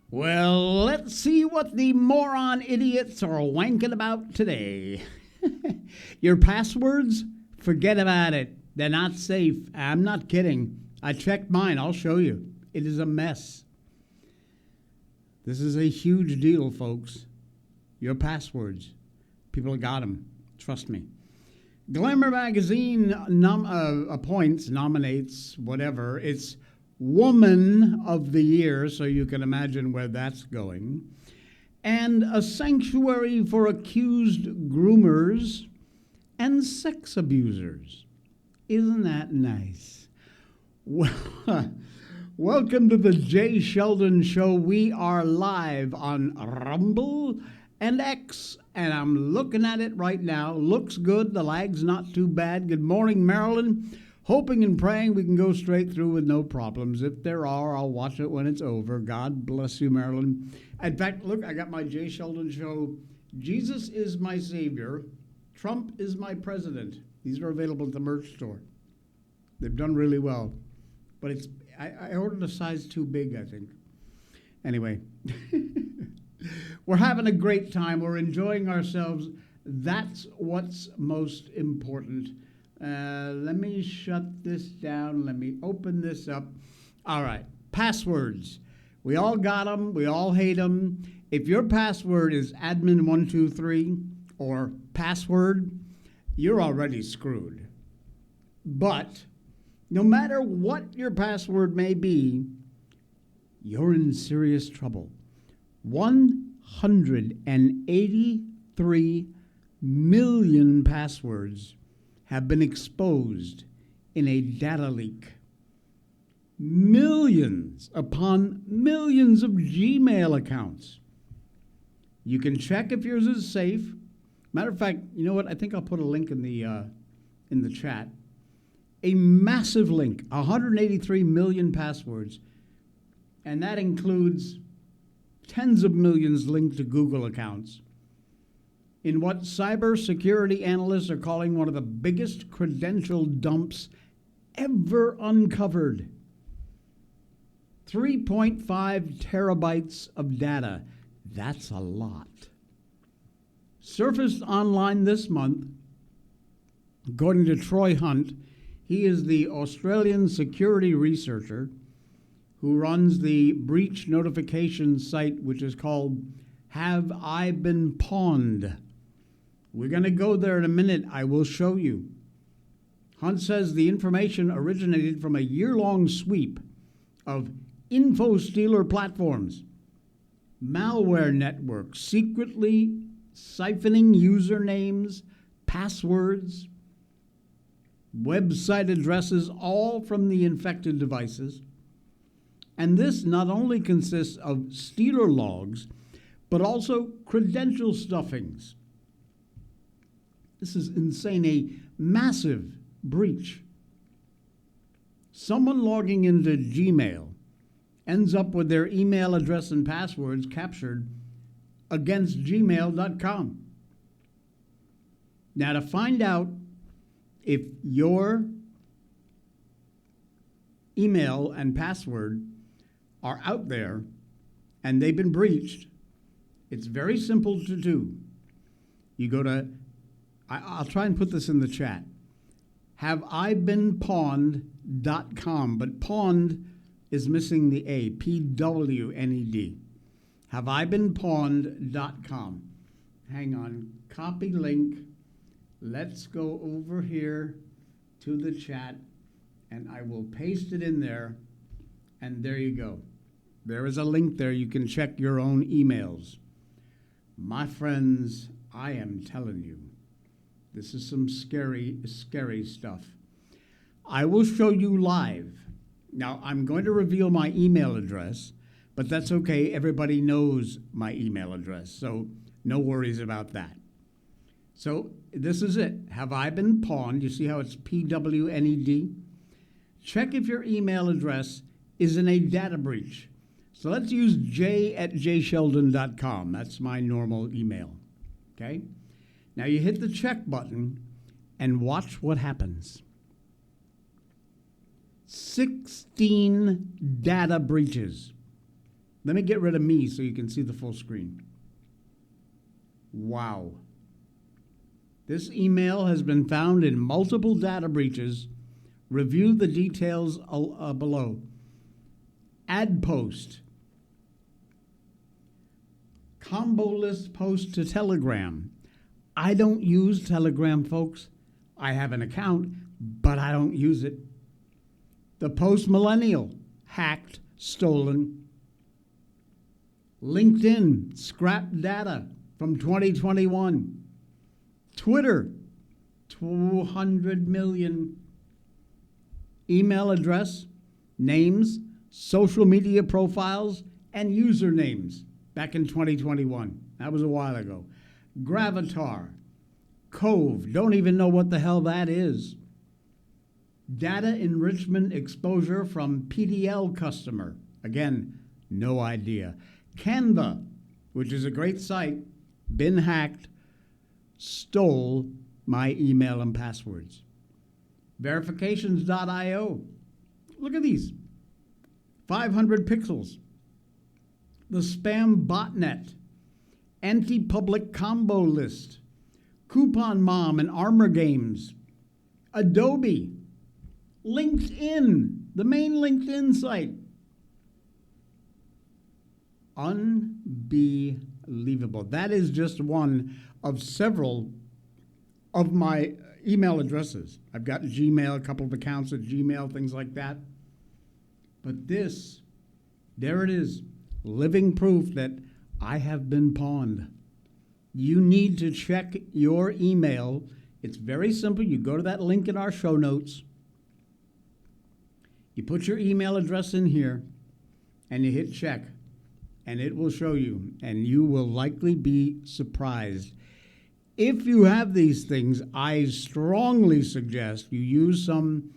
Well, let's see what the moron idiots are wanking about today. Your passwords? Forget about it. They're not safe. I'm not kidding. I checked mine. I'll show you. It is a mess. This is a huge deal, folks. Your passwords. People have got them. Trust me. Glamour magazine nominates, whatever. It's Woman of the Year, so you can imagine where that's going. And a sanctuary for accused groomers and sex abusers. Isn't that nice? Well, welcome to the Jay Sheldon Show. We are live on Rumble and X, and I'm looking at it right now. Looks good. The lag's not too bad. Good morning, Maryland. Hoping and praying we can go straight through with no problems. If there are, I'll watch it when it's over. God bless you, Maryland. In fact, look, I got my Jay Sheldon Show. Jesus is my Savior. Trump is my president. These are available at the merch store. They've done really well. But I ordered a size too big, I think. Anyway, we're having a great time. We're enjoying ourselves. That's what's most important. Let me shut this down. Let me open this up. All right. Passwords. We all got them. We all hate them. If your password is admin123 or password, you're already screwed. But no matter what your password may be, you're in serious trouble. 183 million passwords have been exposed in a data leak. Millions upon millions of Gmail accounts. You can check if yours is safe. Matter of fact, you know what? I think I'll put a link in the chat. A massive link, 183 million passwords, and that includes tens of millions linked to Google accounts, in what cybersecurity analysts are calling one of the biggest credential dumps ever uncovered. 3.5 terabytes of data. That's a lot. Surfaced online this month, according to Troy Hunt. He is the Australian security researcher who runs the breach notification site, which is called Have I Been Pawned? We're going to go there in a minute. I will show you. Hunt says the information originated from a year-long sweep of info stealer platforms, malware networks, secretly siphoning usernames, passwords, website addresses, all from the infected devices. And this not only consists of stealer logs, but also credential stuffings. This is insane, a massive breach. Someone logging into Gmail ends up with their email address and passwords captured against gmail.com. Now, to find out if your email and password are out there and they've been breached, it's very simple to do. You go to, I'll try and put this in the chat, haveibeenpawned.com, but pawned is missing the A, P-W-N-E-D. Haveibeenpawned.com. Hang on, copy link. Let's go over here to the chat, and I will paste it in there, and there you go. There is a link there. You can check your own emails. My friends, I am telling you, this is some scary, scary stuff. I will show you live. Now, I'm going to reveal my email address, but that's okay. Everybody knows my email address, so no worries about that. So this is it. Have I been pawned? You see how it's P-W-N-E-D? Check if your email address is in a data breach. So let's use j@jsheldon.com. That's my normal email. Okay? Now you hit the check button and watch what happens. 16 data breaches. Let me get rid of me so you can see the full screen. Wow. This email has been found in multiple data breaches. Review the details below. Ad post. Combo list post to Telegram. I don't use Telegram, folks. I have an account, but I don't use it. The post-millennial. Hacked, stolen. LinkedIn. Scrapped data from 2021. Twitter. 200 million. Email address, names, social media profiles, and usernames back in 2021. That was a while ago. Gravatar, Cove, don't even know what the hell that is. Data enrichment exposure from PDL customer. Again, no idea. Canva, which is a great site, been hacked, stole my email and passwords. Verifications.io. Look at these. 500 pixels. The spam botnet. Anti-public combo list. Coupon Mom and Armor Games. Adobe. LinkedIn. The main LinkedIn site. Unbelievable. That is just one of several of my email addresses. I've got Gmail, a couple of accounts at Gmail, things like that. But this, there it is, living proof that I have been pawned. You need to check your email. It's very simple. You go to that link in our show notes. You put your email address in here, and you hit check, and it will show you, and you will likely be surprised. If you have these things, I strongly suggest you use some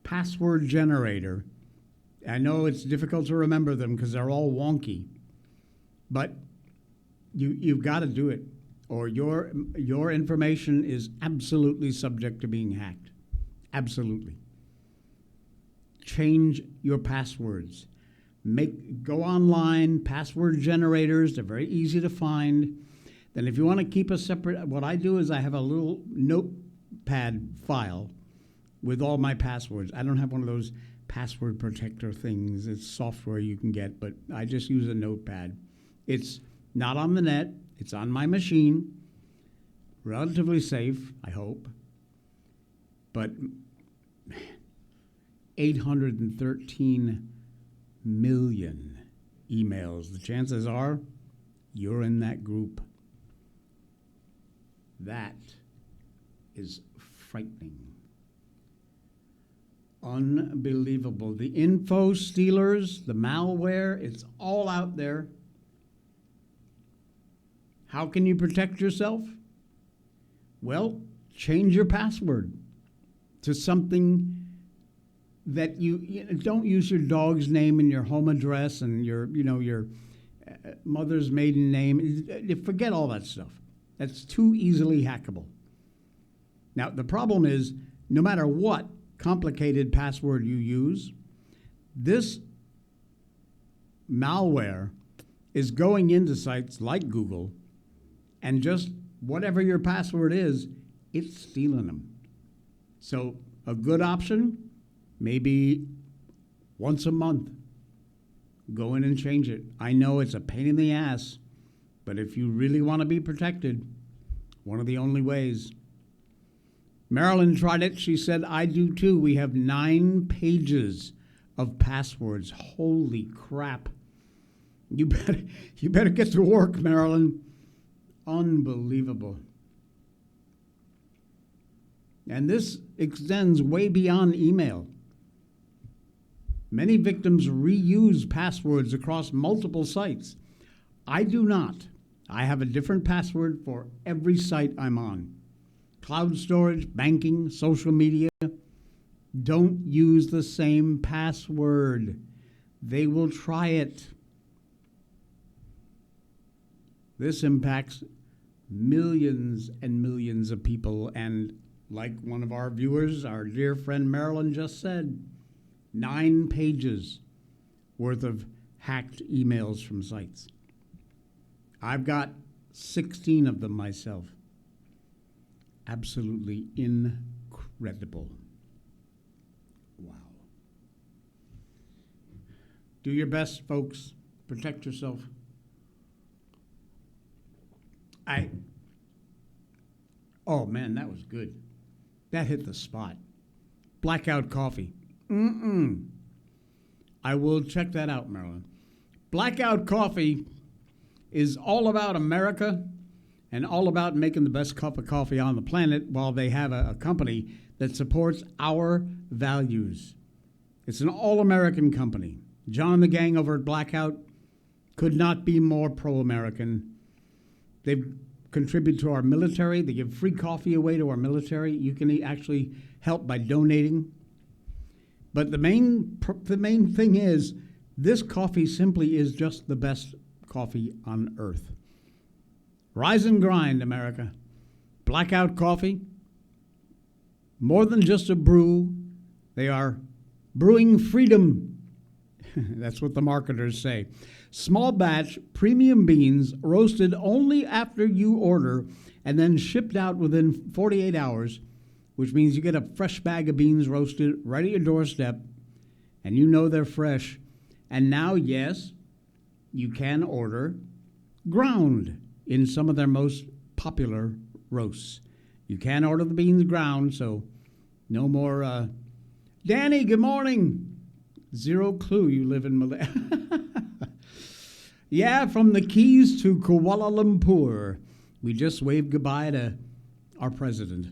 password generator. I know it's difficult to remember them because they're all wonky, but you've got to do it, or your information is absolutely subject to being hacked. Absolutely. Change your passwords. Go online, password generators, they're very easy to find. Then if you want to keep a separate, what I do is I have a little notepad file with all my passwords. I don't have one of those password protector things. It's software you can get, but I just use a notepad. It's not on the net. It's on my machine. Relatively safe, I hope. But 813 million emails. The chances are you're in that group. That is frightening. Unbelievable. The info stealers, the malware, it's all out there. How can you protect yourself? Well, change your password to something that you don't use your dog's name and your home address and your mother's maiden name. Forget all that stuff. That's too easily hackable. Now, the problem is, no matter what complicated password you use, this malware is going into sites like Google, and just whatever your password is, it's stealing them. So a good option, maybe once a month, go in and change it. I know it's a pain in the ass, but if you really want to be protected, one of the only ways. Marilyn tried it. She said, I do too. We have 9 pages of passwords. Holy crap. You better get to work, Marilyn. Unbelievable. And this extends way beyond email. Many victims reuse passwords across multiple sites. I do not. I have a different password for every site I'm on. Cloud storage, banking, social media. Don't use the same password. They will try it. This impacts millions and millions of people, and like one of our viewers, our dear friend Marilyn just said, 9 pages worth of hacked emails from sites. I've got 16 of them myself. Absolutely incredible. Wow. Do your best, folks. Protect yourself. Oh man, that was good. That hit the spot. Blackout coffee. I will check that out, Marilyn. Blackout coffee is all about America and all about making the best cup of coffee on the planet while they have a company that supports our values. It's an all-American company. John and the gang over at Blackout could not be more pro-American. They've contributed to our military. They give free coffee away to our military. You can actually help by donating. But the main thing is, this coffee simply is just the best coffee on earth. Rise and grind, America. Blackout coffee. More than just a brew. They are brewing freedom. That's what the marketers say. Small batch premium beans roasted only after you order and then shipped out within 48 hours, which means you get a fresh bag of beans roasted right at your doorstep, and you know they're fresh. And now, yes, you can order ground in some of their most popular roasts. You can order the beans ground, so no more, Danny, good morning. Zero clue you live in Malay. Yeah, from the Keys to Kuala Lumpur. We just waved goodbye to our president.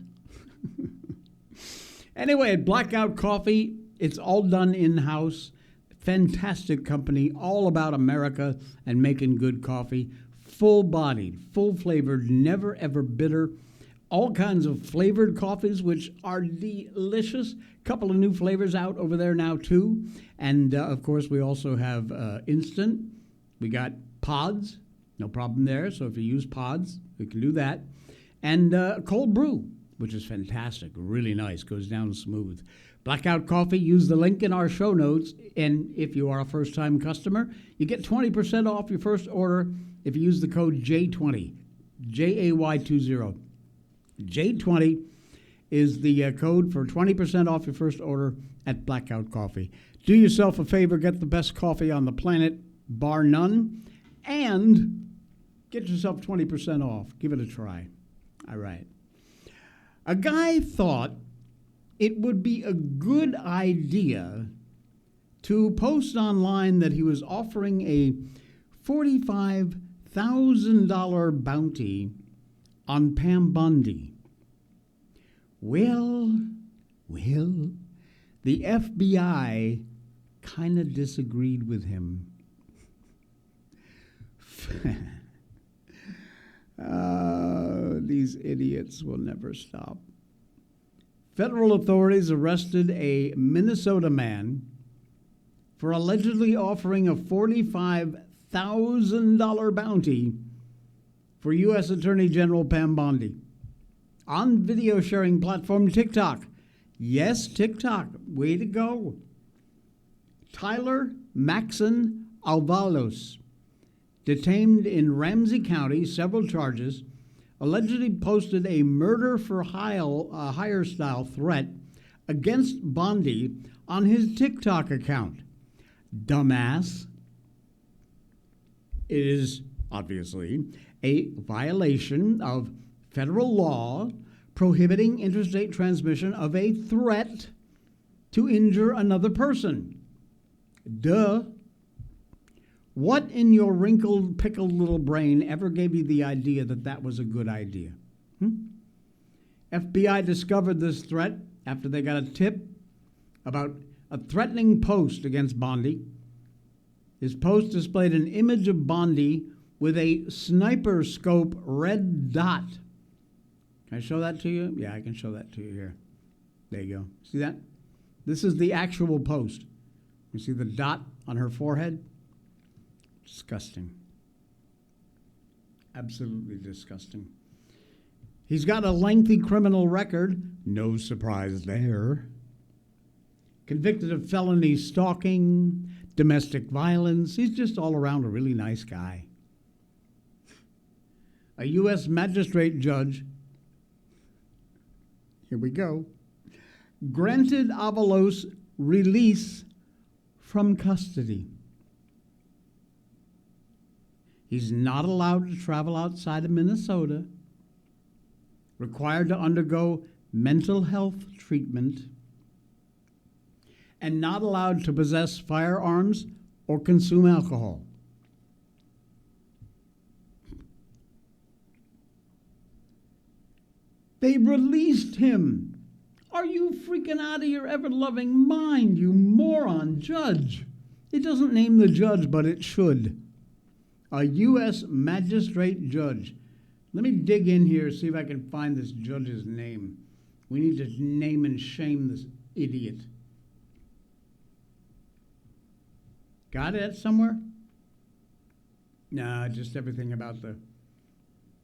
Anyway, Blackout Coffee, it's all done in-house. Fantastic company, all about America and making good coffee. Full-bodied, full-flavored, never ever bitter. All kinds of flavored coffees, which are delicious. Couple of new flavors out over there now, too. And, of course, we also have instant. We got pods, no problem there. So if you use pods, we can do that. And cold brew, which is fantastic, really nice, goes down smooth. Blackout Coffee, use the link in our show notes. And if you are a first-time customer, you get 20% off your first order if you use the code J20, J-A-Y-20. J20 is the code for 20% off your first order at Blackout Coffee. Do yourself a favor, get the best coffee on the planet, bar none, and get yourself 20% off. Give it a try. All right. A guy thought it would be a good idea to post online that he was offering a $45,000 bounty on Pam Bondi. Well, the FBI kind of disagreed with him. These idiots will never stop. Federal authorities arrested a Minnesota man for allegedly offering a $45,000 bounty for U.S. Attorney General Pam Bondi on video sharing platform TikTok. Yes, TikTok. Way to go. Tyler Maxon Alvalos, detained in Ramsey County, several charges, allegedly posted a murder for hire style threat against Bondi on his TikTok account. Dumbass. It is obviously a violation of federal law prohibiting interstate transmission of a threat to injure another person. Duh. What in your wrinkled, pickled little brain ever gave you the idea that that was a good idea? FBI discovered this threat after they got a tip about a threatening post against Bondi. His post displayed an image of Bondi with a sniper scope red dot. Can I show that to you? Yeah, I can show that to you here. There you go. See that? This is the actual post. You see the dot on her forehead? Disgusting. Absolutely disgusting. He's got a lengthy criminal record. No surprise there. Convicted of felony stalking, domestic violence. He's just all around a really nice guy. A U.S. magistrate judge, here we go, granted Avalos release from custody. He's not allowed to travel outside of Minnesota, required to undergo mental health treatment, and not allowed to possess firearms or consume alcohol. They released him. Are you freaking out of your ever-loving mind, you moron judge? It doesn't name the judge, but it should. A U.S. magistrate judge. Let me dig in here, see if I can find this judge's name. We need to name and shame this idiot. Got it somewhere? Nah, just everything about the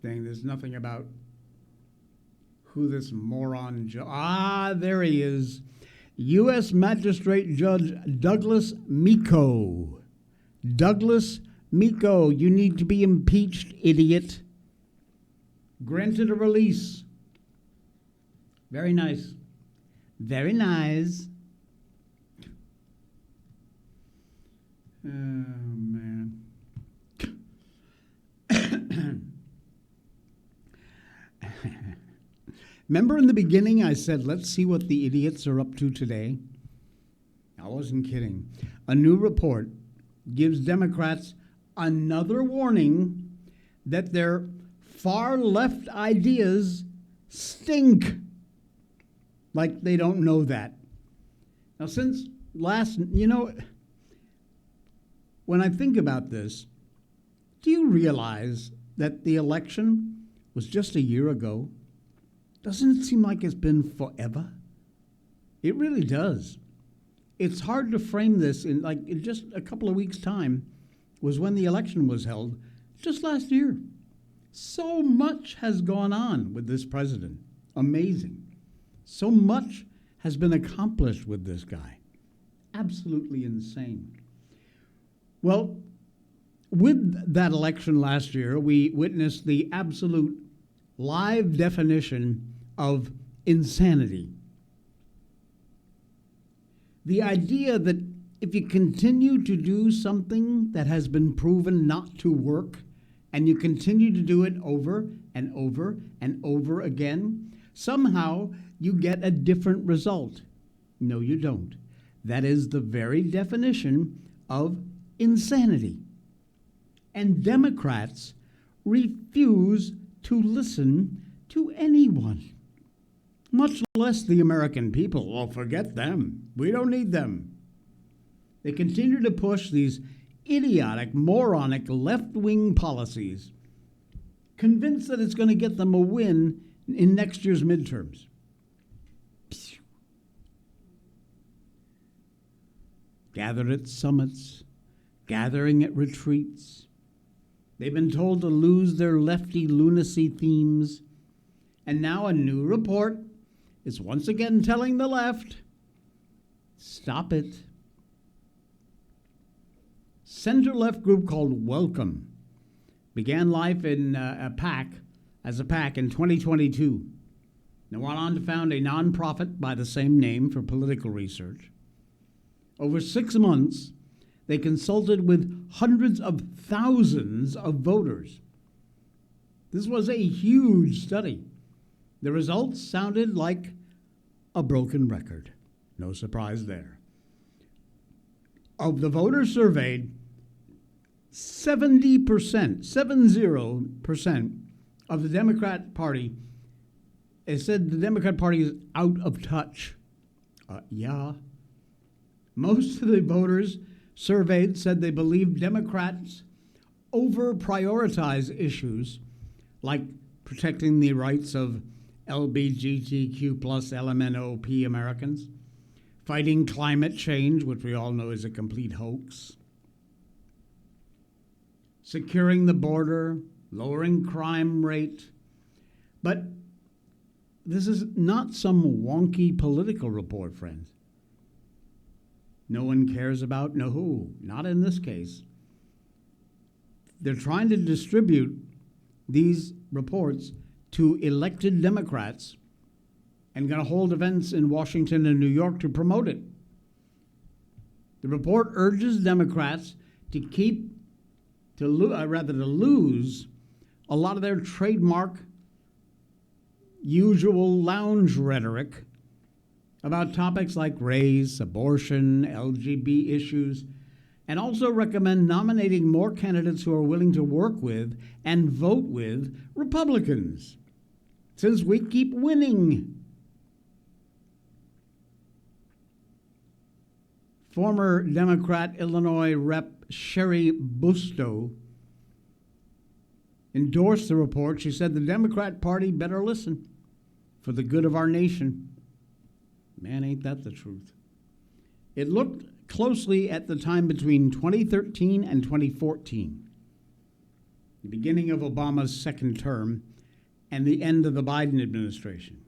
thing. There's nothing about who this moron there he is. U.S. Magistrate Judge Douglas Miko. Douglas Miko, you need to be impeached, idiot. Granted a release. Very nice. Very nice. Oh, man. Remember in the beginning I said, let's see what the idiots are up to today? I wasn't kidding. A new report gives Democrats another warning that their far left ideas stink. Like they don't know that. Now, since when I think about this, do you realize that the election was just a year ago? Doesn't it seem like it's been forever? It really does. It's hard to frame this in just a couple of weeks' time was when the election was held, just last year. So much has gone on with this president. Amazing. So much has been accomplished with this guy. Absolutely insane. Well, with that election last year, we witnessed the absolute live definition of insanity. The idea that if you continue to do something that has been proven not to work, and you continue to do it over and over and over again, somehow you get a different result. No, you don't. That is the very definition of insanity. And Democrats refuse to listen to anyone, much less the American people. Well, forget them. We don't need them. They continue to push these idiotic, moronic, left-wing policies, convinced that it's going to get them a win in next year's midterms. Gathered at summits, gathering at retreats. They've been told to lose their lefty lunacy themes. And now a new report is once again telling the left, stop it. Center-left group called Welcome began life in as a PAC in 2022. They went on to found a nonprofit by the same name for political research. Over 6 months, they consulted with hundreds of thousands of voters. This was a huge study. The results sounded like a broken record. No surprise there. Of the voters surveyed, 70% of the Democrat Party said the Democrat Party is out of touch. Yeah. Most of the voters surveyed said they believe Democrats over-prioritize issues like protecting the rights of LGBTQ plus LMNOP Americans, fighting climate change, which we all know is a complete hoax, securing the border, lowering crime rate. But this is not some wonky political report, friends. no one cares about no who. Not in this case. They're trying to distribute these reports to elected Democrats and going to hold events in Washington and New York to promote it. The report urges Democrats to lose a lot of their trademark usual lounge rhetoric about topics like race, abortion, LGBT issues, and also recommend nominating more candidates who are willing to work with and vote with Republicans, since we keep winning. Former Democrat Illinois Rep. Sherry Busto endorsed the report. She said the Democrat Party better listen for the good of our nation. Man, ain't that the truth. It looked closely at the time between 2013 and 2014, the beginning of Obama's second term and the end of the Biden administration.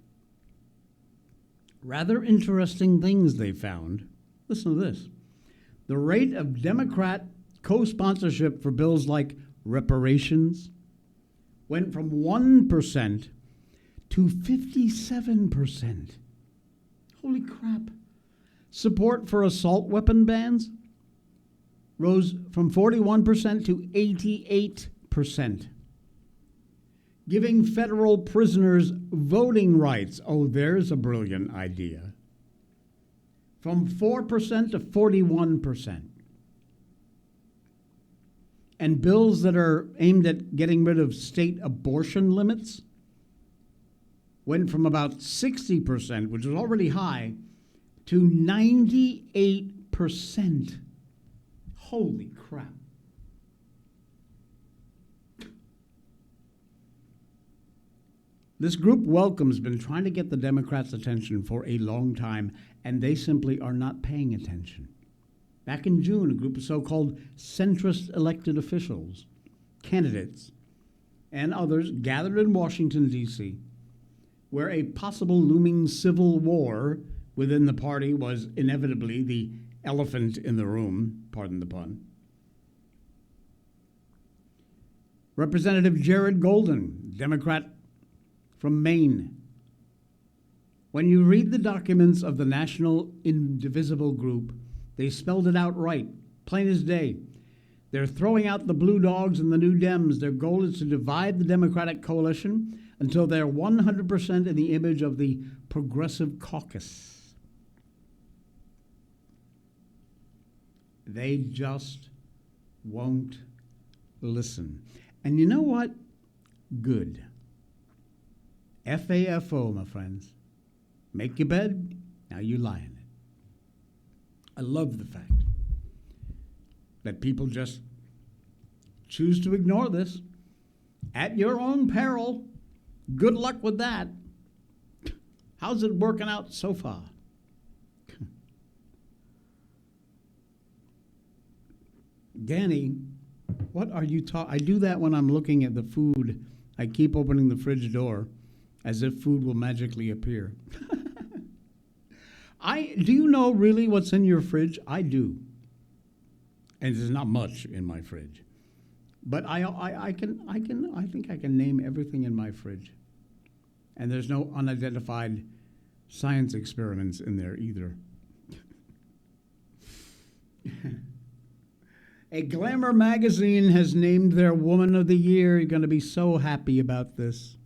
Rather interesting things they found. Listen to this. The rate of Democrat co-sponsorship for bills like reparations went from 1% to 57%. Holy crap. Support for assault weapon bans rose from 41% to 88%. Giving federal prisoners voting rights, oh, there's a brilliant idea, from 4% to 41%. And bills that are aimed at getting rid of state abortion limits went from about 60%, which was already high, to 98%. Holy crap. This group Welcome's been trying to get the Democrats' attention for a long time, and they simply are not paying attention. Back in June, a group of so-called centrist elected officials, candidates, and others gathered in Washington, D.C., where a possible looming civil war within the party was inevitably the elephant in the room, pardon the pun. Representative Jared Golden, Democrat from Maine. When you read the documents of the National Indivisible Group, they spelled it out right, plain as day. They're throwing out the blue dogs and the new Dems. Their goal is to divide the Democratic coalition until they're 100% in the image of the Progressive Caucus. They just won't listen. And you know what? Good. FAFO, my friends. Make your bed, now you lie in it. I love the fact that people just choose to ignore this at your own peril. Good luck with that. How's it working out so far? Danny, what are you talking? I do that when I'm looking at the food. I keep opening the fridge door as if food will magically appear. Do you know really what's in your fridge? I do. And there's not much in my fridge. But I think I can name everything in my fridge. And there's no unidentified science experiments in there either. A Glamour magazine has named their Woman of the Year. You're going to be so happy about this.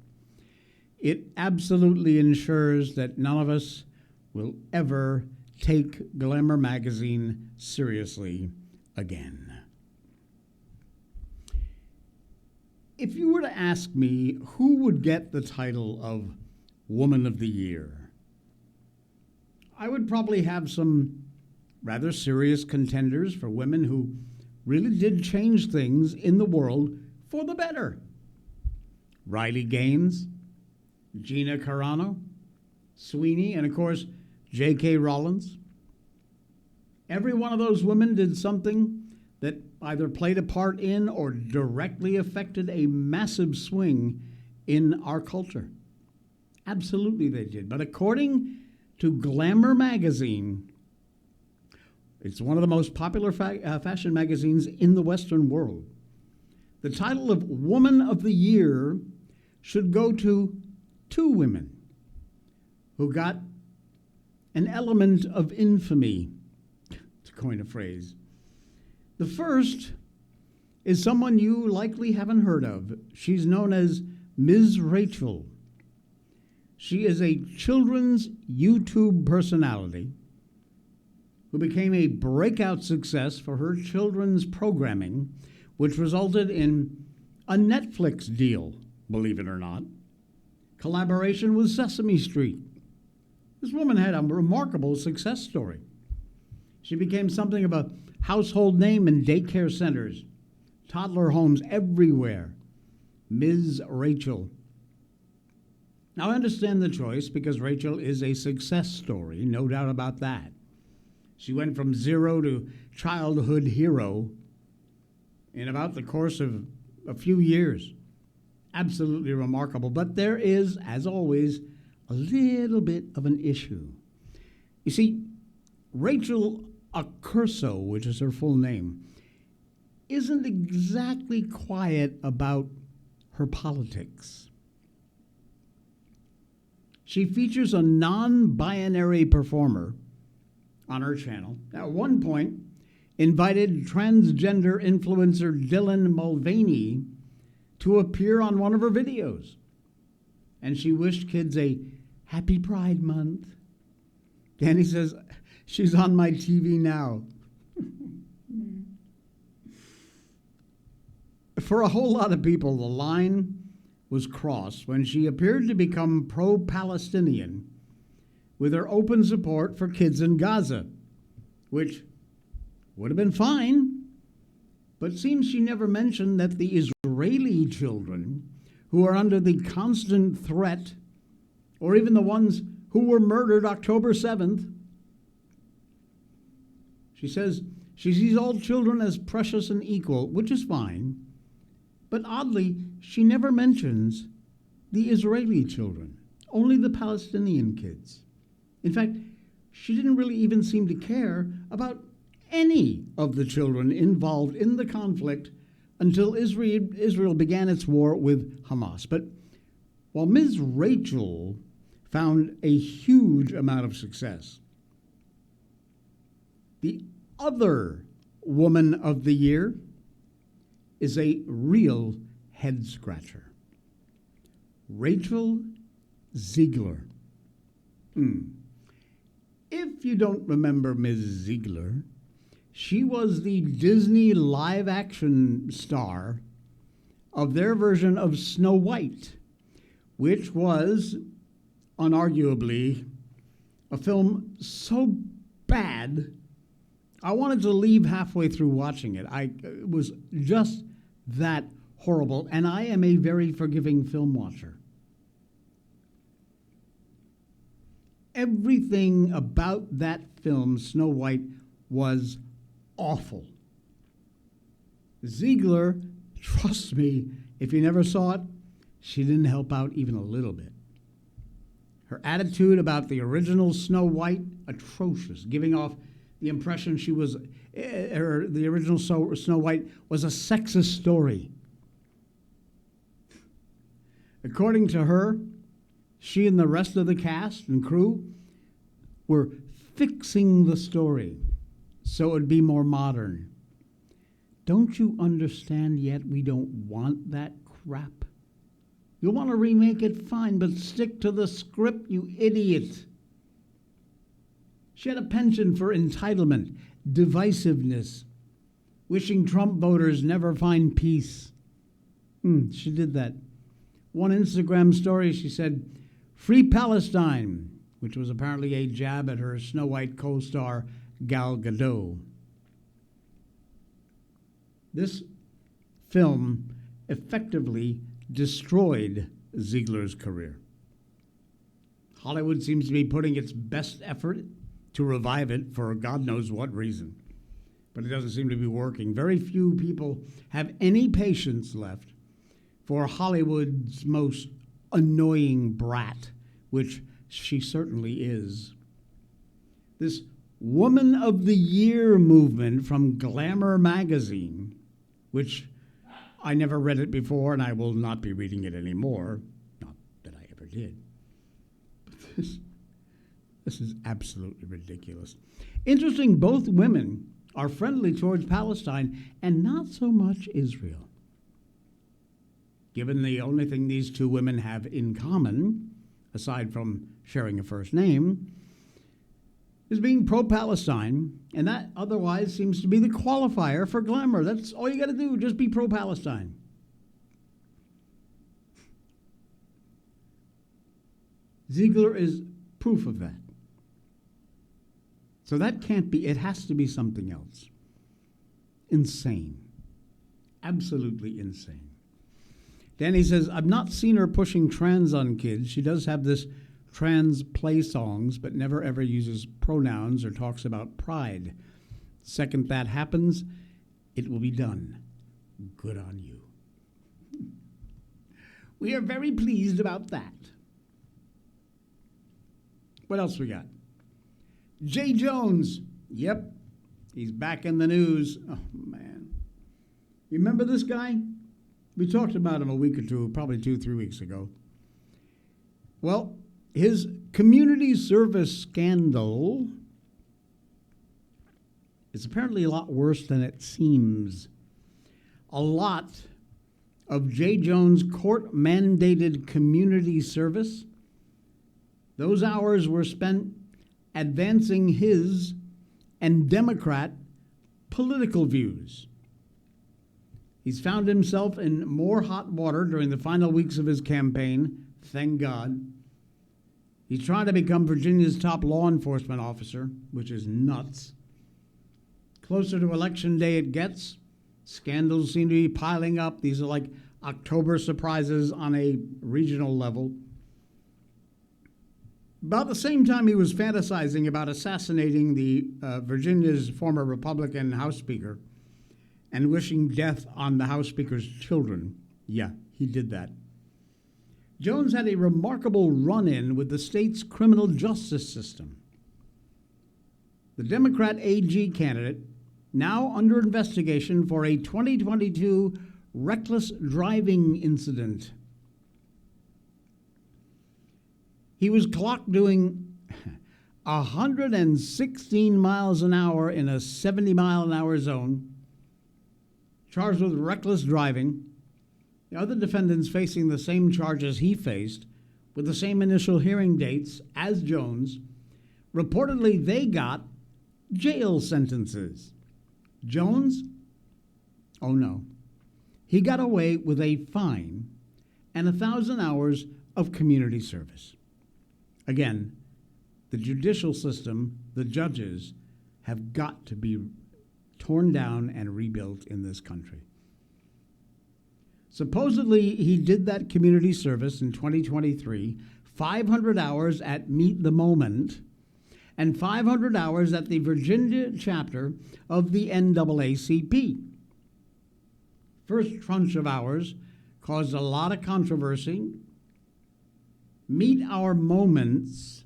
It absolutely ensures that none of us will ever take Glamour magazine seriously again. If you were to ask me who would get the title of Woman of the Year, I would probably have some rather serious contenders for women who really did change things in the world for the better. Riley Gaines, Gina Carano, Sweeney, and of course, J.K. Rowling. Every one of those women did something that either played a part in or directly affected a massive swing in our culture. Absolutely they did. But according to Glamour magazine, It's one of the most popular fashion magazines in the Western world. The title of Woman of the Year should go to two women who got an element of infamy, to coin a phrase. The first is someone you likely haven't heard of. She's known as Ms. Rachel. She is a children's YouTube personality who became a breakout success for her children's programming, which resulted in a Netflix deal, believe it or not, collaboration with Sesame Street. This woman had a remarkable success story. She became something of a household name in daycare centers, toddler homes everywhere. Ms. Rachel. Now, I understand the choice because Rachel is a success story, no doubt about that. She went from zero to childhood hero in about the course of a few years. Absolutely remarkable. But there is, as always, a little bit of an issue. You see, Rachel Accurso, which is her full name, isn't exactly quiet about her politics. She features a non-binary performer on her channel. At one point, invited transgender influencer Dylan Mulvaney to appear on one of her videos. And she wished kids a happy Pride Month. Danny says, she's on my TV now. For a whole lot of people, the line was crossed when she appeared to become pro-Palestinian with her open support for kids in Gaza, which would have been fine, but it seems she never mentioned that the Israeli children who are under the constant threat, or even the ones who were murdered October 7th, she says she sees all children as precious and equal, which is fine, but oddly, she never mentions the Israeli children, only the Palestinian kids. In fact, she didn't really even seem to care about any of the children involved in the conflict until Israel began its war with Hamas. But while Ms. Rachel found a huge amount of success, the other Woman of the Year is a real head-scratcher. Rachel Ziegler. If you don't remember Ms. Ziegler, she was the Disney live-action star of their version of Snow White, which was, unarguably, a film so bad, I wanted to leave halfway through watching it. It was just that horrible, and I am a very forgiving film watcher. Everything about that film, Snow White, was awful. Ziegler, trust me, if you never saw it, she didn't help out even a little bit. Her attitude about the original Snow White, atrocious, giving off the impression she was, the original Snow White was a sexist story. According to her, she and the rest of the cast and crew were fixing the story so it would be more modern. Don't you understand yet we don't want that crap? You want to remake it, fine, but stick to the script, you idiot. She had a penchant for entitlement, divisiveness, wishing Trump voters never find peace. She did that. One Instagram story, she said, "Free Palestine," which was apparently a jab at her Snow White co-star Gal Gadot. This film effectively destroyed Ziegler's career. Hollywood seems to be putting its best effort to revive it for God knows what reason, but it doesn't seem to be working. Very few people have any patience left for Hollywood's most annoying brat, which she certainly is. This Woman of the Year movement from Glamour magazine, which I never read it before and I will not be reading it anymore. Not that I ever did. But this is absolutely ridiculous. Interesting, both women are friendly towards Palestine and not so much Israel. Given the only thing these two women have in common, aside from sharing a first name, is being pro-Palestine, and that otherwise seems to be the qualifier for glamour. That's all you got to do, just be pro-Palestine. Ziegler is proof of that. So that can't be, it has to be something else. Insane. Absolutely insane. Danny says, I've not seen her pushing trans on kids. She does have this trans play songs, but never ever uses pronouns or talks about pride. The second that happens, it will be done. Good on you. We are very pleased about that. What else we got? Jay Jones. Yep, he's back in the news. Oh, man. You remember this guy? We talked about him a week or two, probably 2-3 weeks ago. Well, his community service scandal is apparently a lot worse than it seems. A lot of Jay Jones' court-mandated community service, those hours were spent advancing his and Democrat political views. He's found himself in more hot water during the final weeks of his campaign, thank God. He's trying to become Virginia's top law enforcement officer, which is nuts. Closer to Election Day it gets. Scandals seem to be piling up. These are like October surprises on a regional level. About the same time he was fantasizing about assassinating the Virginia's former Republican House Speaker and wishing death on the House Speaker's children. Yeah, he did that. Jones had a remarkable run-in with the state's criminal justice system. The Democrat AG candidate, now under investigation for a 2022 reckless driving incident. He was clocked doing 116 miles an hour in a 70-mile-an-hour zone, charged with reckless driving. The other defendants facing the same charges he faced, with the same initial hearing dates as Jones, reportedly they got jail sentences. Jones? Oh no. He got away with a fine and 1,000 hours of community service. Again, the judicial system, the judges, have got to be torn down and rebuilt in this country. Supposedly, he did that community service in 2023, 500 hours at Meet the Moment, and 500 hours at the Virginia chapter of the NAACP. First tranche of hours caused a lot of controversy. Meet Our Moments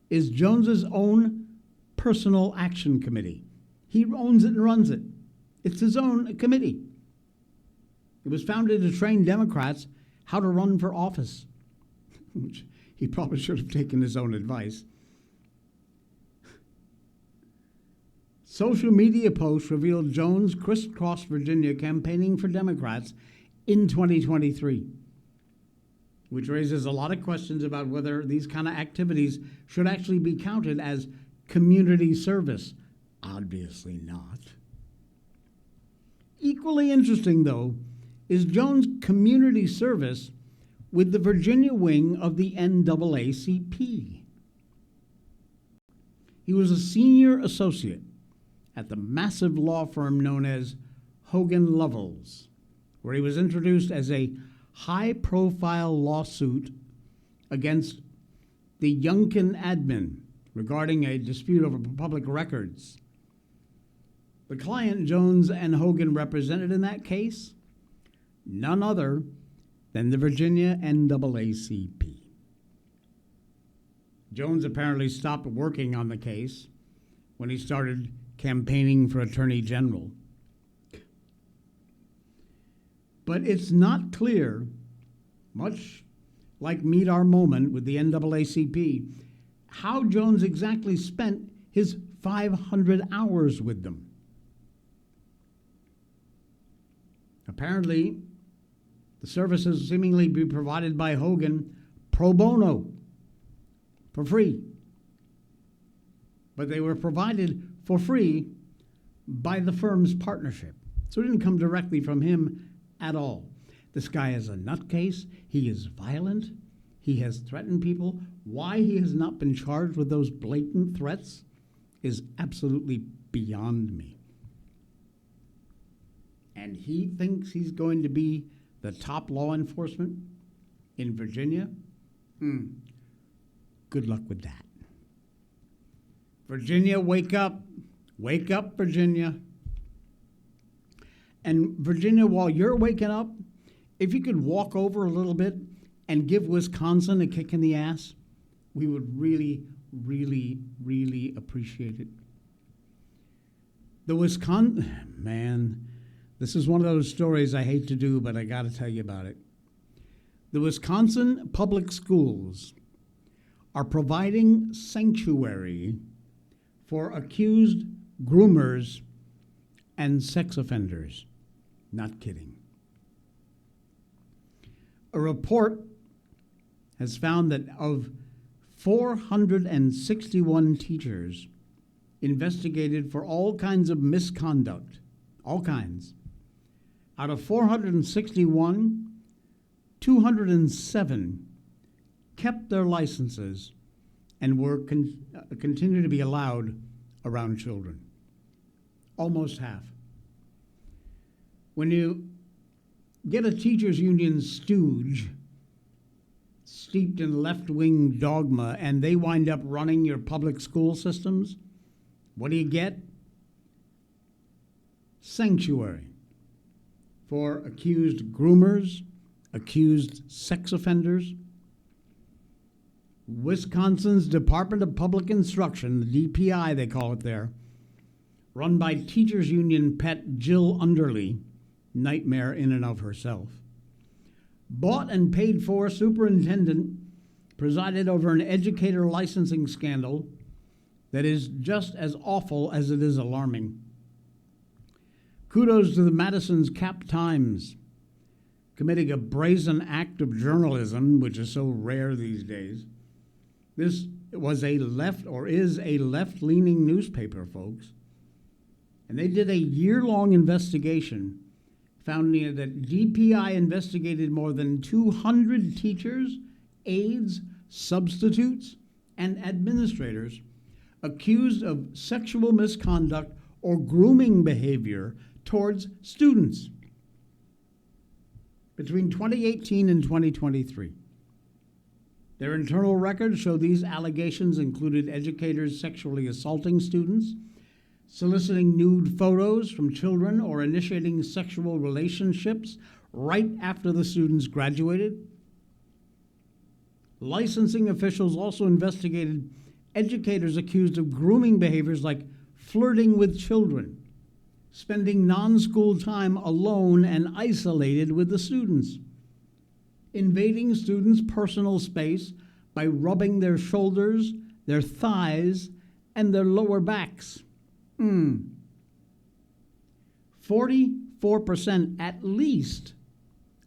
is Jones's own personal action committee. He owns it and runs it. It's his own committee. It was founded to train Democrats how to run for office, which he probably should have taken his own advice. Social media posts revealed Jones crisscrossed Virginia campaigning for Democrats in 2023, which raises a lot of questions about whether these kind of activities should actually be counted as community service. Obviously not. Equally interesting, though, is Jones' community service with the Virginia wing of the NAACP. He was a senior associate at the massive law firm known as Hogan Lovells, where he was introduced as a high-profile lawsuit against the Youngkin admin regarding a dispute over public records. The client Jones and Hogan represented in that case, none other than the Virginia NAACP. Jones apparently stopped working on the case when he started campaigning for Attorney General. But it's not clear, much like Meet Our Moment with the NAACP, how Jones exactly spent his 500 hours with them. Apparently, the services seemingly be provided by Hogan pro bono, for free. But they were provided for free by the firm's partnership. So it didn't come directly from him at all. This guy is a nutcase. He is violent. He has threatened people. Why he has not been charged with those blatant threats is absolutely beyond me. And he thinks he's going to be the top law enforcement in Virginia? Good luck with that. Virginia, wake up. Wake up, Virginia. And Virginia, while you're waking up, if you could walk over a little bit and give Wisconsin a kick in the ass, we would really, really, really appreciate it. The Wisconsin, man, this is one of those stories I hate to do, but I got to tell you about it. The Wisconsin public schools are providing sanctuary for accused groomers and sex offenders. Not kidding. A report has found that of 461 teachers investigated for all kinds of misconduct, all kinds, out of 461, 207 kept their licenses and were continue to be allowed around children. Almost half. When you get a teachers union stooge steeped in left-wing dogma and they wind up running your public school systems, what do you get? Sanctuary for accused groomers, accused sex offenders. Wisconsin's Department of Public Instruction, the DPI they call it there, run by teachers union pet Jill Underly, nightmare in and of herself, bought and paid for superintendent presided over an educator licensing scandal that is just as awful as it is alarming. Kudos to the Madison's Cap Times, committing a brazen act of journalism, which is so rare these days. This was a left, or is a left-leaning newspaper, folks. And they did a year-long investigation, finding that DPI investigated more than 200 teachers, aides, substitutes, and administrators accused of sexual misconduct or grooming behavior towards students between 2018 and 2023. Their internal records show these allegations included educators sexually assaulting students, soliciting nude photos from children, or initiating sexual relationships right after the students graduated. Licensing officials also investigated educators accused of grooming behaviors like flirting with children, spending non-school time alone and isolated with the students, invading students' personal space by rubbing their shoulders, their thighs, and their lower backs. 44% at least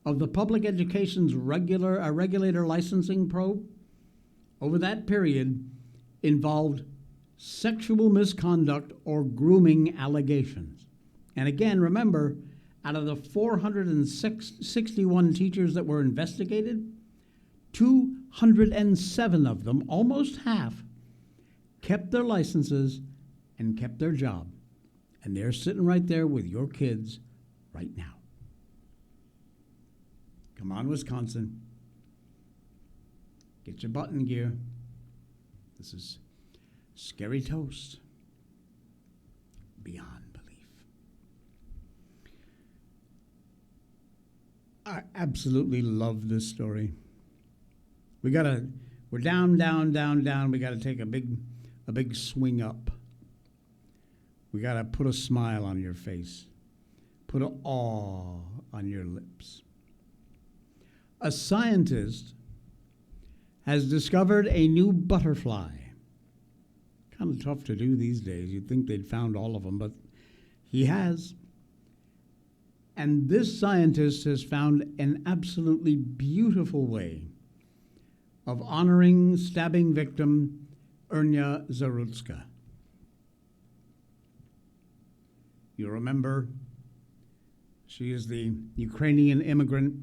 of the public education's regulator licensing probe over that period involved sexual misconduct or grooming allegations. And again, remember, out of the 461 teachers that were investigated, 207 of them, almost half, kept their licenses and kept their job. And they're sitting right there with your kids right now. Come on, Wisconsin. Get your butt in gear. This is scary toast beyond belief. I absolutely love this story. We're down. We got to take a big swing up. We got to put a smile on your face, put an awe on your lips. A scientist has discovered a new butterfly. Kind of tough to do these days. You'd think they'd found all of them, but he has. And this scientist has found an absolutely beautiful way of honoring stabbing victim Urnia Zarutska. You remember, she is the Ukrainian immigrant,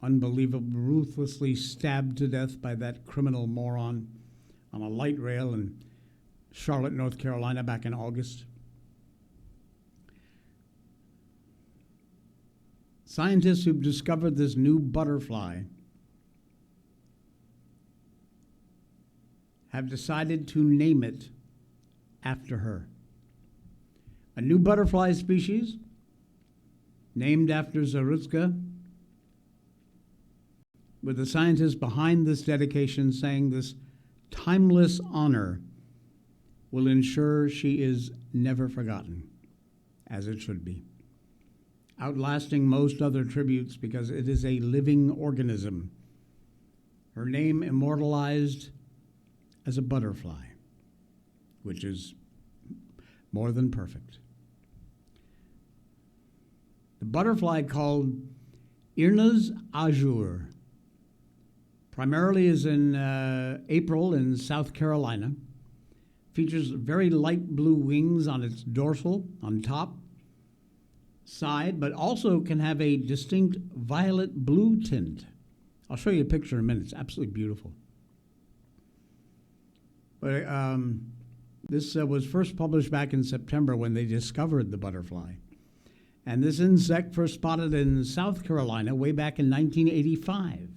unbelievably ruthlessly stabbed to death by that criminal moron on a light rail in Charlotte, North Carolina back in August. Scientists who've discovered this new butterfly have decided to name it after her. A new butterfly species named after Zarutska, with the scientists behind this dedication saying this timeless honor will ensure she is never forgotten, as it should be, outlasting most other tributes because it is a living organism. Her name immortalized as a butterfly, which is more than perfect. The butterfly called Irna's azure primarily is in April in South Carolina. Features very light blue wings on its dorsal, on top, side, but also can have a distinct violet blue tint. I'll show you a picture in a minute. It's absolutely beautiful. But this was first published back in September when they discovered the butterfly. And this insect first spotted in South Carolina way back in 1985.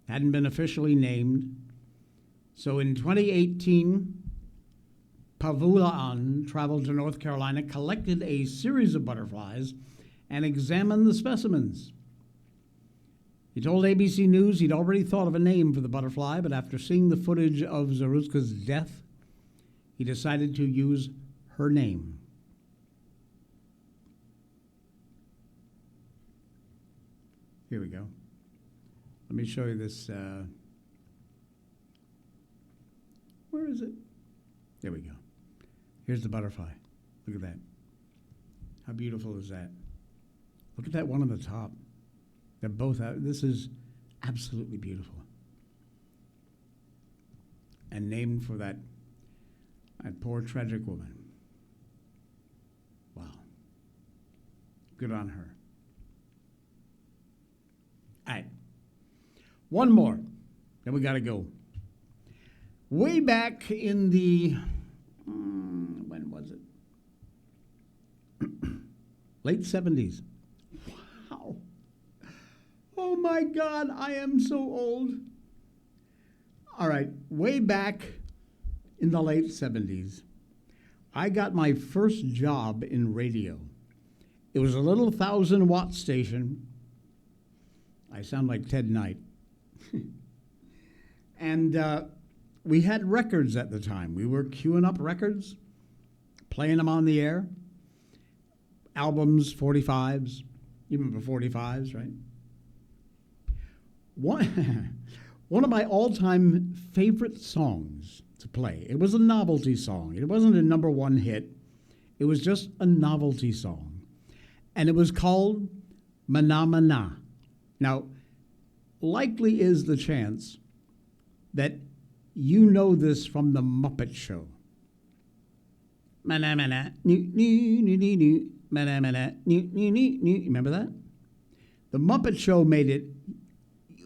Hadn't been officially named. So in 2018, Pavulaan traveled to North Carolina, collected a series of butterflies, and examined the specimens. He told ABC News he'd already thought of a name for the butterfly, but after seeing the footage of Zarutska's death, he decided to use her name. Here we go. Let me show you this. Where is it? There we go. Here's the butterfly. Look at that. How beautiful is that? Look at that one on the top. They're both out. This is absolutely beautiful. And named for that poor, tragic woman. Wow. Good on her. All right. One more. Then we got to go. Way back in the, when was it? Late 70s. Wow. Oh my God, I am so old. All right, way back in the late 70s, I got my first job in radio. It was a little 1,000-watt station. I sound like Ted Knight. And we had records at the time. We were queuing up records, playing them on the air. Albums, 45s, even before 45s, right? One of my all-time favorite songs to play. It was a novelty song. It wasn't a number one hit. It was just a novelty song. And it was called Mana Mana. Now, likely is the chance that you know this from The Muppet Show. Mana Mana, new, new, new, new, new, mana mana, new, new, new, new. Remember that? The Muppet Show made it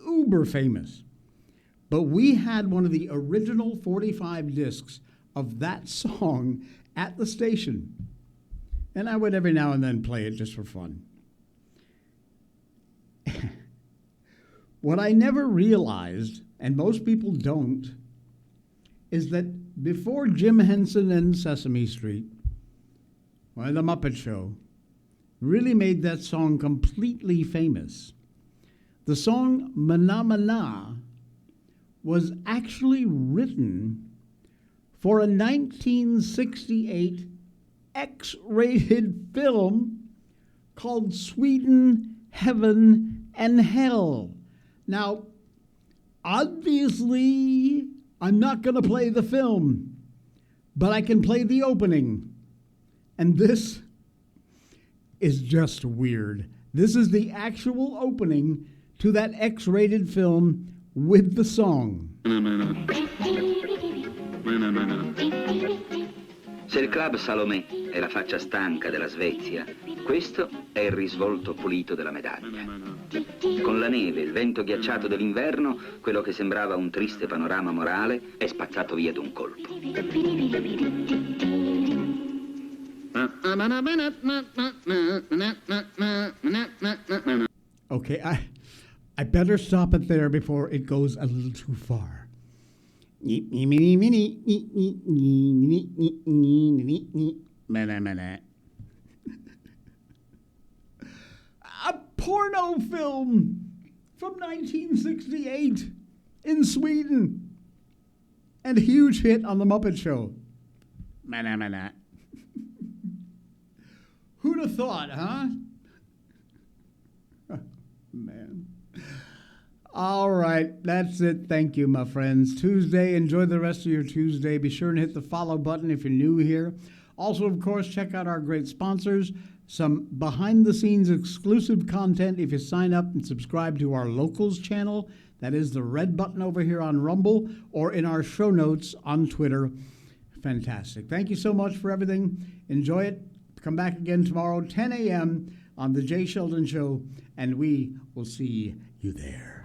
uber famous. But we had one of the original 45 discs of that song at the station. And I would every now and then play it just for fun. What I never realized, and most people don't, is that before Jim Henson and Sesame Street, or The Muppet Show, really made that song completely famous, the song Mana Mana was actually written for a 1968 X-rated film called Sweden, Heaven, and Hell. Now, obviously, I'm not going to play the film, but I can play the opening. And this is just weird. This is the actual opening to that X-rated film with the song. Se il club Salomè è la faccia stanca della Svezia, questo è il risvolto pulito della medaglia. Con la neve e il vento ghiacciato dell'inverno, quello che sembrava un triste panorama morale è spazzato via d'un colpo. Okay, I better stop it there before it goes a little too far. A porno film from 1968 in Sweden. And a huge hit on The Muppet Show. Who'd have thought, huh? Man. All right, that's it. Thank you, my friends. Tuesday, enjoy the rest of your Tuesday. Be sure and hit the follow button if you're new here. Also, of course, check out our great sponsors. Some behind-the-scenes exclusive content if you sign up and subscribe to our Locals channel. That is the red button over here on Rumble or in our show notes on Twitter. Fantastic. Thank you so much for everything. Enjoy it. Come back again tomorrow, 10 a.m. on The Jay Sheldon Show, and we will see you there.